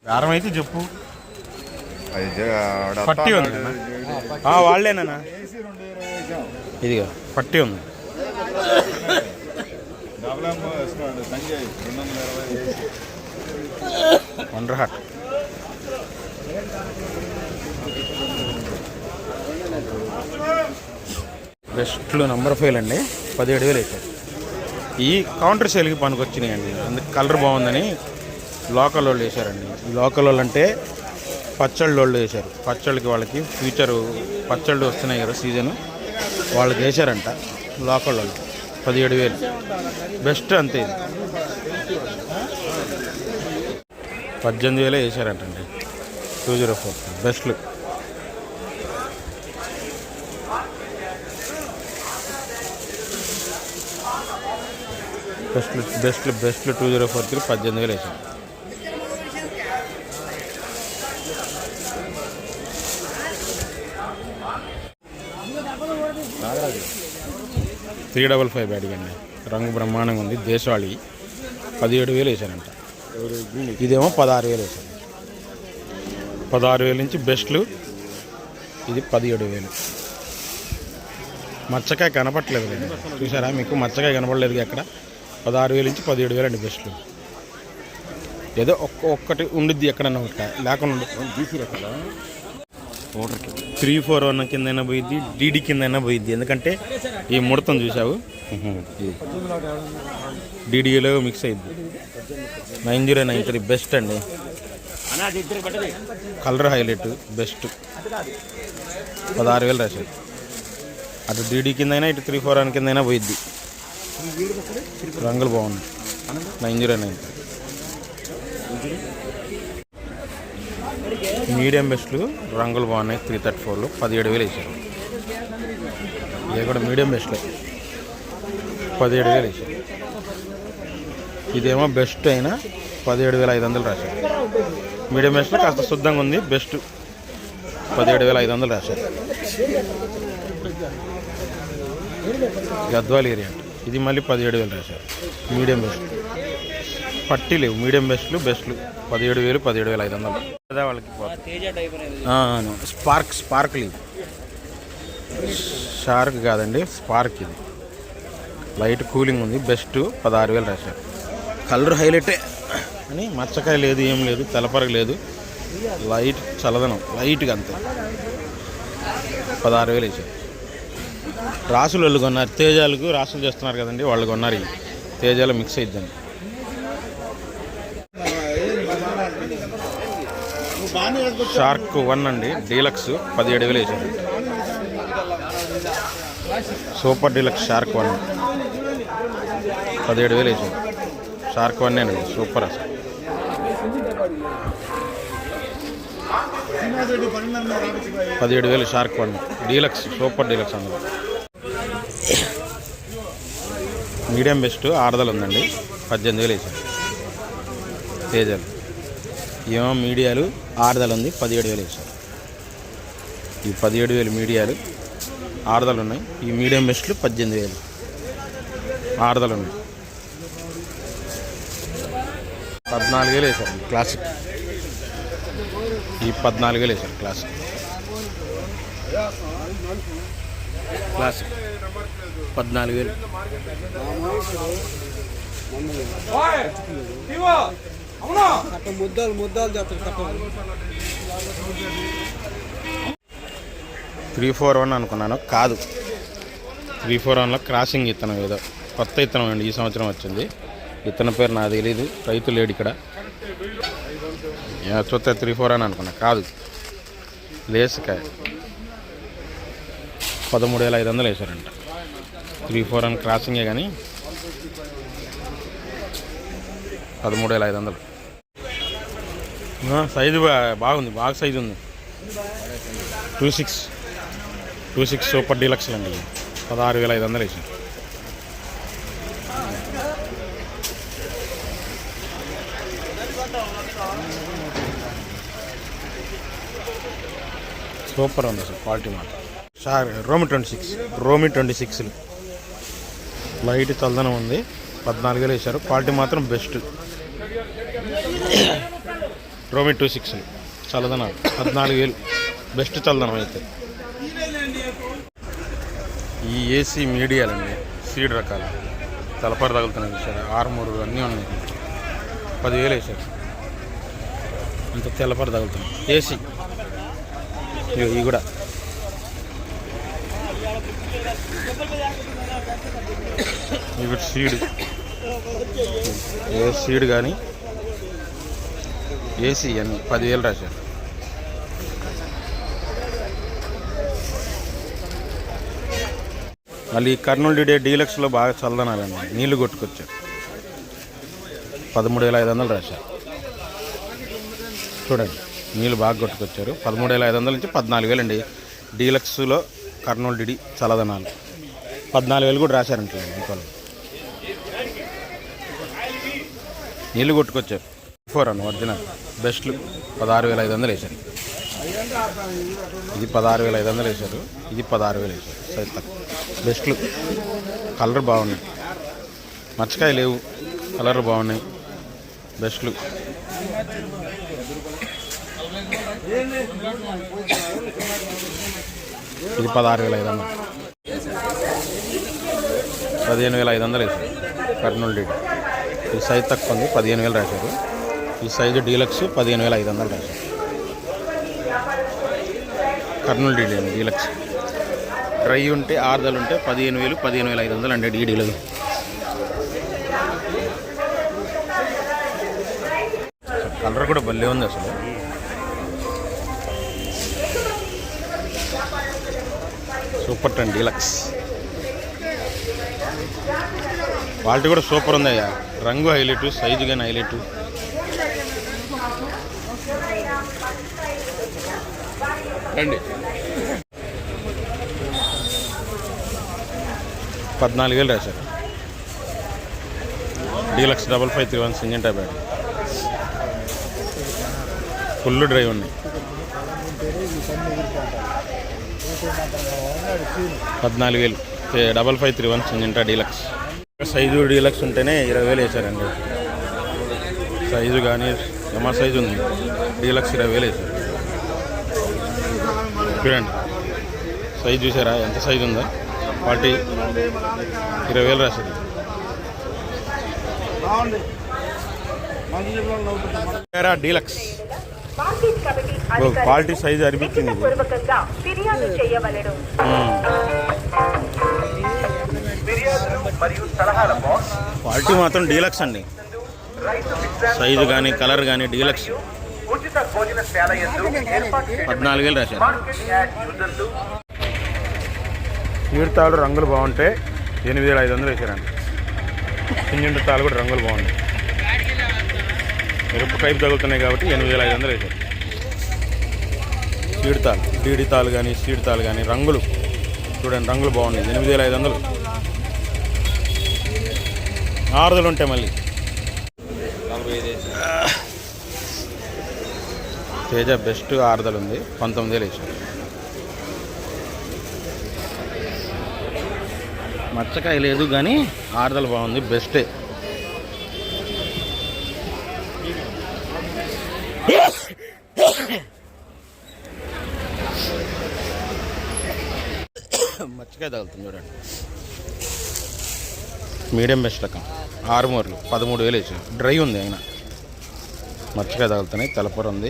బేరం అయితే చెప్పు. పట్టి ఉంది వాళ్ళేనా? ఇదిగా పట్టి ఉంది. వండర్ హార్ట్ బెస్ట్లు నంబర్ 5 అండి. 17,000 వేసారు. ఈ కౌంటర్ సేల్కి పనికి వచ్చినాయండి. అందుకు కలర్ బాగుందని లోకల్ వాళ్ళు వేశారండి. లోకల్ వాళ్ళు అంటే పచ్చళ్ళు వాళ్ళు వేశారు. పచ్చళ్ళకి వాళ్ళకి ఫ్యూచరు పచ్చళ్ళు వస్తున్నాయి కదా సీజను, వాళ్ళకి వేశారంట లోకల్ వాళ్ళు. 17,000 బెస్ట్ అంతే. ఇది 18,000 వేశారంటండి. 204 బెస్ట్లు. బెస్ట్లు 204కి 18,000 వేసాం. నాగరాజు 355 అడిగండి. రంగు బ్రహ్మాండంగా ఉంది. దేశవాళి 17,000 వేసారంట. ఇదేమో 16,000 వేసారు. 16,000 నుంచి బెస్ట్లు. ఇది 17,000. మచ్చకాయ కనపట్లేదు కదా, చూసారా? మీకు మచ్చకాయ కనపడలేదు ఎక్కడ. 16,000 నుంచి 17,000 అండి బెస్ట్లు. ఏదో ఒక్కటి ఉండిద్ది ఎక్కడన్నా ఒకటి లేకుండా 341 కిందైనా పోయిద్ది, డీడీ కిందైనా పోయిద్ది. ఎందుకంటే ఈ ముడతం చూసావు, డీడీలో మిక్స్ అయింది. 9093 బెస్ట్ అండి. Colour highlight best. 16,000 రాశారు. అటు డీడీ కిందైనా ఇటు 341 కిందైనా పోయిద్ది. రంగులు బాగున్నాయి. 9093 మీడియం బెస్ట్లు. రంగులు బాగున్నాయి. 334లో 17,000 వేసారు. ఇవి కూడా మీడియం బెస్ట్లో 17,000 వేసారు. ఇదేమో బెస్ట్ అయినా 17,500 రాశారు. మీడియం బెస్ట్లో కాస్త శుద్ధంగా ఉంది. బెస్ట్ 17,500 రాశారు. గద్వాల్ ఏరియా ఇది మళ్ళీ 17,000 రాశారు. మీడియం బెస్ట్ పట్టి లేవు. మీడియం బెస్ట్లు 17,000 17,500 కదా వాళ్ళకి. స్పార్క్ లేదు, షార్క్ కాదండి, స్పార్క్. ఇది లైట్ కూలింగ్ ఉంది. బెస్ట్ 16,000 రాశారు. కలర్ హైలైటే అని మచ్చకాయ లేదు, ఏం లేదు, తెల్లపరగ లేదు, లైట్ చల్లదనం లైట్గా అంతే. 16,000 వేసారు. రాసులు వాళ్ళు కొన్నారు. తేజాలకు రాసులు చేస్తున్నారు కదండి, వాళ్ళు కొన్నారు. ఈ తేజాలు మిక్స్ అయిద్దండి. షార్క్ 1 అండి, డీలక్స్ 17,000 వేసారు. సూపర్ డీలక్స్ షార్క్ 1 17,000 వేసారు. షార్క్ 1 అండి, సూపర్ అసలు. 17,000 షార్క్ 1 డీలక్స్, సూపర్ డీలక్స్ అందులో. మీడియం బెస్ట్ ఆడదలు ఉందండి. 18,000 వేసారు. తేజాలు ఏమో మీడియాలు ఆడదలు ఉంది. 17,000 వేసారు. ఈ 17,000 మీడియాలు ఆడదలు ఉన్నాయి. ఈ మీడియం బెస్ట్లు 18,000 ఆడదలు ఉన్నాయి. 14,000 వేసారు. క్లాసిక్ ఈ 14,000 వేసారు. క్లాసిక్ 14,000. ముద్దాలు 341 అనుకున్నాను, కాదు. 341లో క్రాసింగ్ ఇత్తనం, ఏదో కొత్త ఇత్తనం అండి. ఈ సంవత్సరం వచ్చింది. ఇత్తనం పేరు నాకు తెలీదు. రైతు లేడు ఇక్కడ. చూస్తే 341 అనుకున్నా, కాదు. లేసుకాయ 13,500 వేసారంట. 341 క్రాసింగే కానీ 13,500. సైజు బాగుంది, బాగా సైజు ఉంది. 26 సూపర్ డీలక్స్లు అండి. 16,500 వేసారు. సూపర్ ఉంది అసలు, క్వాలిటీ మాత్రం. రోమి 26 లైట్ చల్లదనం ఉంది. 14,000 వేశారు. క్వాలిటీ మాత్రం బెస్ట్. రోమి 26 చల్లదనాలు 14,000 బెస్ట్ చల్లదనం అయితే. ఈ ఏసీ మీడియాలండి, సీడ్ రకాలు తలపర తగులుతున్నాయి చూసారు, ఆర్మూరు అన్నీ ఉన్నాయి. 10,000 వేసారు, అంత తెల్లపర తగులుతున్నాయి ఏసీ. ఇవి కూడా ఇవి సీడ్, ఏ సీడ్ కానీ ఏసీ అన్నీ 10,000 రాశారు. మళ్ళీ కర్నూలు డిడే డీలక్స్లో బాగా చల్లదనాలండి, నీళ్లు కొట్టుకొచ్చారు. 13,500 రాశారు. చూడండి, నీళ్ళు బాగా కొట్టుకొచ్చారు. 13,500 నుంచి 14,000 అండి డీలక్స్లో కర్నూలు డిడి చల్లదనాలు. 14,000 కూడా రాశారంటే ఇంకో నీళ్ళు కొట్టుకొచ్చారు. 4 అన్న ఒరిజినల్ బెస్ట్లు 16,500 వేశారు. ఇది 16,500 వేశారు, ఇది 16,000 వేశారు. సైజ్ తక్కువ బెస్ట్లు, కలర్ బాగున్నాయి, మచ్చకాయ లేవు, కలర్ బాగున్నాయి, బెస్ట్లు. ఇది 16,500, 15,500 వేశారు కర్నూలు డీడీ. ఈ సైజ్ తక్కువ ఉంది, 15,000 రాశారు. ఈ సైజు డీలక్స్ 15,500 రాశారు. కర్నూలు డీడీ అండి డీలక్స్. డ్రై ఉంటే 6 ఉంటే 15,000, 15,500 అండి డీడీలు. కలర్ కూడా భలే ఉంది అసలు. Super 10 deluxe. క్వాలిటీ కూడా సూపర్ ఉందయ్యా, రంగు హైలైట్, సైజు కానీ హైలైట్. రండి. 14,000 రాశారు. Deluxe 5531 Syngenta battery, full drive ఉన్నాయి. 14,000 5531 సింజెంటా డీలక్స్. సైజు డీలక్స్ ఉంటేనే 20,000 వేశారండి. సైజు కానీ ఎంఆర్ సైజు ఉంది, డీలక్స్ 20,000 వేశారు. చూడండి సైజు చూసారా ఎంత సైజు ఉందో, క్వాలిటీ 20,000 రాశారు. డీలక్స్ క్వాలిటీ సైజు అనిపించింది. క్వాలిటీ మాత్రం డీలక్స్ అండి, సైజు కానీ కలర్ కానీ డీలక్స్. 14,000 రాశారు. తీర్థాలు రంగులు బాగుంటే 8,500 వేశారండి. సింజెంట్ తాళ్ళు కూడా రంగులు బాగున్నాయి, ఎరుపు టైప్ తగులుతున్నాయి కాబట్టి 8,500 వేశారు. సీడ్ తాళ్ళు, డీడీ తాళ్ళు కానీ సీడ్ తాళ్ళు కానీ రంగులు చూడండి, రంగులు బాగున్నాయి. 8,500. 6 ఉంటాయి మళ్ళీ. తేజ బెస్ట్ 6 ఉంది, 19,000 వేసారు. మచ్చకాయ లేదు కానీ 6 బాగుంది, బెస్టే. మచ్చకాయ తగులుతుంది చూడండి, మీడియం బెస్ట్ రకం. ఆర్మూర్లు 13,000 వేసారు. డ్రై ఉంది అయినా మచ్చకాయ తగులుతున్నాయి, తెలపర ఉంది,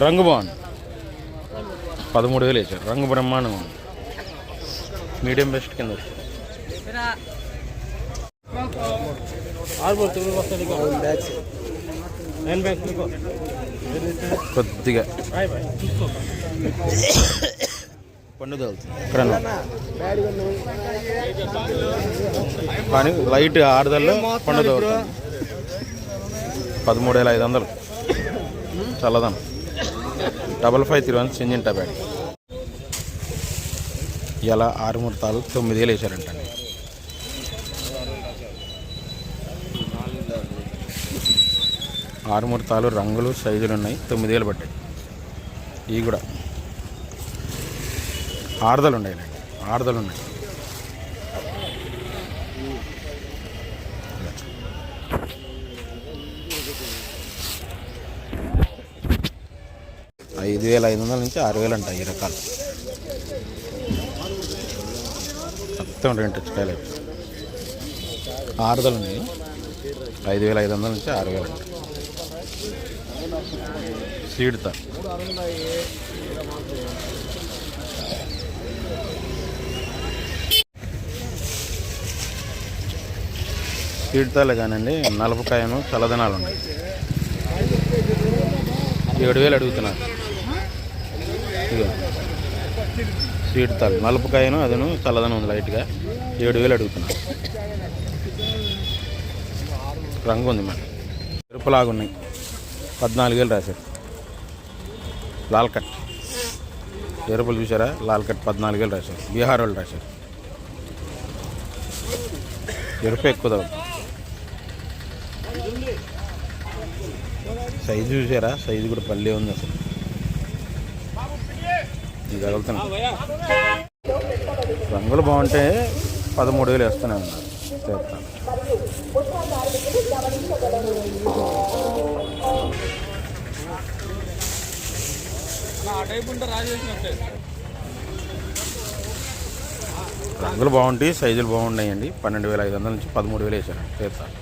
రంగు బాగుంది. 13,000 వేసారు. రంగు బ్రహ్మాండం ఉంది, మీడియం బెస్ట్ కింద వచ్చి. కొద్దిగా పండు తగులుతుంది ఇక్కడ కానీ లైట్ 6 పండు తగులుతుంది. 13,500 చల్లదనం. 5531 సింజెంటా బ్యాగ్. ఇలా 6 ముహూర్తాలు 9,000 వేశారంటండి. ఆరుమూర్తాలు రంగులు సైజులు ఉన్నాయి, 9,000 పడ్డాయి. ఇవి కూడా 6 ఉన్నాయి, 6 ఉన్నాయి. 5,500 నుంచి 6,000 అంట ఈ రకాలు. మొత్తం 2 టచ్కాయలు ఆరుదలు ఉన్నాయి. 5,500 నుంచి 6,000 అంట. సీడ్తా సీడ్తాలే కానండి. నలపకాయను చల్లదనాలు ఉన్నాయి. 7,000 అడుగుతున్నారు. ఇదిగో సీడ్తాలు నలపకాయను అదను చల్లదనం ఉంది లైట్గా. 7,000 అడుగుతున్నారు. రంగు ఉంది మరి. ఎరుపులాగున్నాయి. 14,000 రాశారు. లాల్ కట్ ఎరుపులు చూసారా? లాల్ కట్ 14,000 రాశారు. బీహార్ వాళ్ళు రాశారు. ఎరుపు ఎక్కువ తగ్గుతుంది. సైజు చూసారా? సైజు కూడా పల్లె ఉంది అసలు. ఇది తగులుతున్నా. రంగులు బాగుంటే 13,000 వేస్తూనే ఉన్నారు. చేస్తాను. రంగులు బాగుంటాయి, సైజులు బాగున్నాయండి. 12,500 నుంచి 13,000 వేసారు. చేస్తాను.